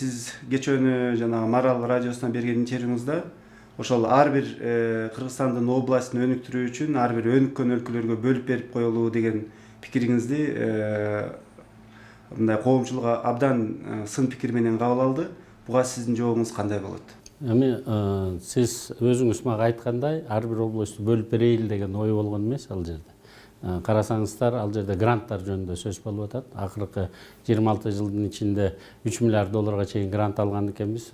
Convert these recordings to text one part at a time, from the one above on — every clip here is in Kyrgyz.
Siz geçen jana Maral Radyosu'na berген интервьюңузда ошол ар бир Кыргызстандын областын өнүктүрүү үчүн ар бир өнүккөн өлкөлөргө бөлүп берип коелуу деген пикириңизди мындай коомчулук абдан сын пикир менен кабыл алды. Буга сиздин жообуңуз кандай болот? Эми сиз өзүңүз мага айткандай, ар бир областты бөлүп берейли деген ой болгон эмес ал жерде. Карасаңыздар, ал жерде гранттар жөнүндө сөз болуп атат. Акыркы 26 жылдын ичинде 3 миллиард долларга чейин грант алган экенбиз.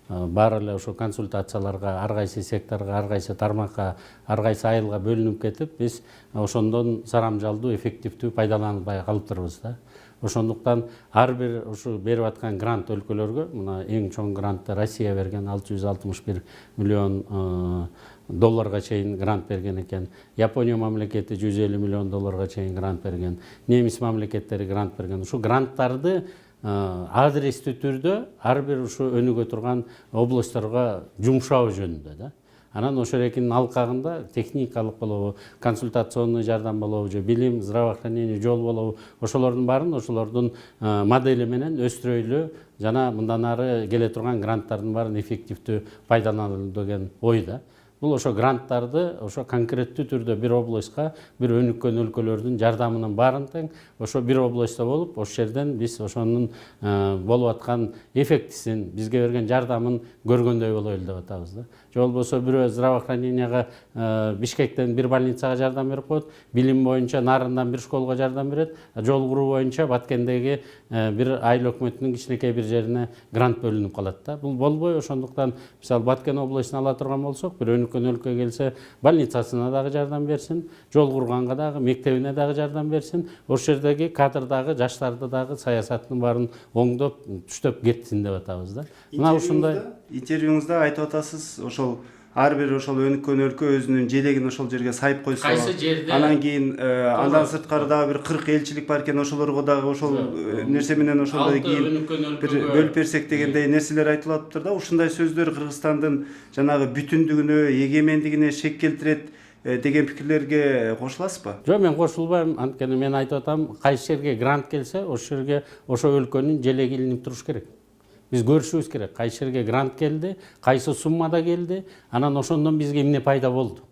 Баары эле ошо консультацияларга, ар кайсы секторго, ар кайсы тармакка, ар кайсы айылга бөлүнүп кетип, биз ошондон сарамжалдуу, эффективдүү пайдаланбай калыптырбыз да. Ошондуктан ар бир ушу берип аткан грант өлкөлөргө, мына эң чоң грантты Россия берген 661 миллион долларга чейин грант берген экен. Япония мамлекети 150 миллион долларга чейин грант берген. Немис мамлекеттери грант берген. Ушу гранттарды адрестүү түрдө ар бир ушу өнүгө турган областторго жумшоо жөнүндө да. Анан ошол экинин алкагында техникалык болобу, консультационный жардам болобу, же билим, здравоохранение, жол болобу, ошолордун баарын ошолордун модели менен өстүрөйлү жана мындан ары келе турган гранттардын баарын эффективдүү пайдаланалы деген ой да. Бул ошо гранттарды ошо конкреттүү түрдө бир областка, бир өнүккөн өлкөлөрдүн жардамынын баарын тең ошо бир областта болуп, ошол жерден биз ошонун болуп аткан эффектисин, бизге берген жардамын көргөндөй болойлу деп атабыз да. Же болбосо бирөө здравоохраненияга Бишкектен бир больницага жардам берип коет, билим боюнча Нарындан бир школго жардам берет, жол куруу боюнча Баткендеги бир айыл өкмөтүнүн кичинекей бир жерине грант бөлүнүп калат да. Бул болбой, ошондуктан мисалы Баткен областын ала турган болсок, бир өнүккөн өлкө келсе, больницасына дагы жардам берсин, жол курганга дагы, мектебине дагы жардам берсин, ошол жердеги кадр дагы, жаштарды дагы саясаттын баарын оңдоп, түштөп кетсин деп атабыз да. Мына ушундай интервьюңузда айтып атасыз, ошол ар бир ошол өнүккөн өлкө өзүнүн желегин ошол жерге сайып койсо, анан кийин андан сырткары дагы бир 40 элчилик бар экен, ошолорго дагы ошол нерсе менен ошондой кийин бир бөлүп берсек дегендей нерселер айтылып атыптыр да. Ушундай сөздөр Кыргызстандын жанагы бүтүндүгүнө, эгемендигине шек келтирет деген пикирлерге кошуласызбы? Жок, мен кошулбайм. Анткени мен айтып атам, кайсы жерге грант келсе, ошол жерге ошо өлкөнүн желеги илинип туруш керек. Биз көрүшүбүз керек, кайсы жерге грант келди, кайсы суммада келди, анан ошондон бизге эмне пайда болду.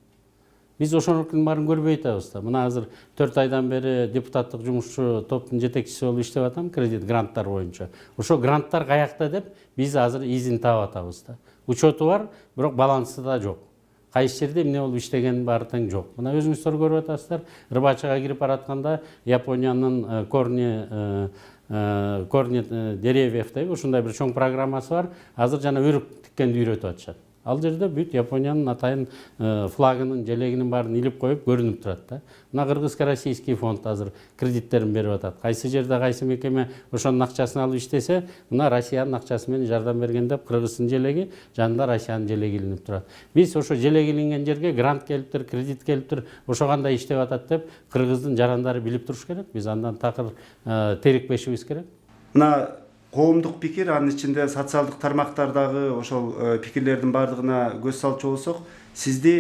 Биз ошонун баарын көрбөй атабыз да. Мына азыр 4 айдан бери депутаттык жумушчу топтун жетекчиси болуп иштеп атам, кредит гранттар боюнча. Ошо гранттар каякта деп биз азыр изин таап атабыз да. Учету бар, бирок балансы да жок. Кайсы жерде эмне болуп иштеген баары тең жок. Мына өзүңүздөр көрүп атасыздар, Рыбачыга кирип баратканда Япониянын корни деревьев деп ушундай бир чоң программасы бар. Азыр жана өрүк тиккенди үйрөтүп атышат. Ал жерде бүт Япониянын атайын флагынын, желегинин баарын илип коюп көрүнүп турат да. Мына Кыргызско-Российский фонд азыр кредиттерин берип атат. Кайсы жерде кайсы мекеме ошонун акчасын алып иштесе, мына Россиянын акчасы менен жардам берген деп Кыргыздын желеги, жанында Россиянын желеги илинип турат. Биз ошо желеги илинген жерге грант келиптир, кредит келиптир, ошо кандай иштеп атат деп Кыргыздын жарандары билип туруш керек. Биз андан такыр терикпешибиз керек. Мына коомдук пикир, анын ичинде социалдык тармактардагы ошол пикирлердин баардыгына көз салчу болсок, сизди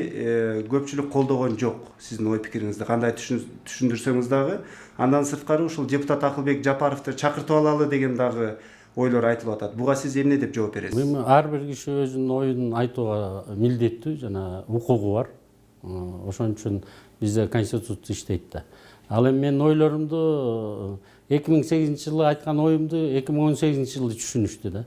көпчүлүк колдогон жок. Сиздин ой пикириңизди кандай түшүндүрсөңүз дагы, андан сырткары ушул депутат Акылбек Жапаровду чакыртып алалы деген дагы ойлор айтылып атат. Буга сиз эмне деп жооп бересиз? Эми ар бир киши өзүнүн оюн айтууга милдеттүү жана укугу бар. Ошон үчүн бизде конституция иштейт да. Ал эми менин ойлорумду 2008 жылы айткан оюмду 2018 жылы түшүнүштү да.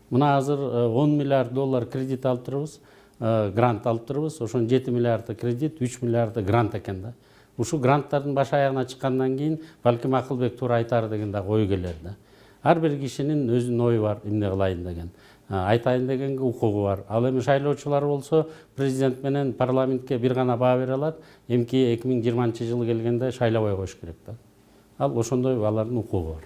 Мына азыр 10 миллиард доллар кредит алып турбуз, грант алып турбуз. Ошонун 7 миллиарды кредит, 3 миллиарды грант экен да. Ушу гранттардын баш аягына чыккандан кийин балким Акылбек туура айтар деген дагы ой келер да. Ар бир кишинин өзүнүн ою бар, эмне кылайын деген. Айтайын дегенге укугу бар. Ал эми шайлоочулар болсо президент менен парламентке бир гана баа бере алат. Эмки 2020 жылы келгенде шайлабай коюш керек да. Ал ошондой алардын укугу бар.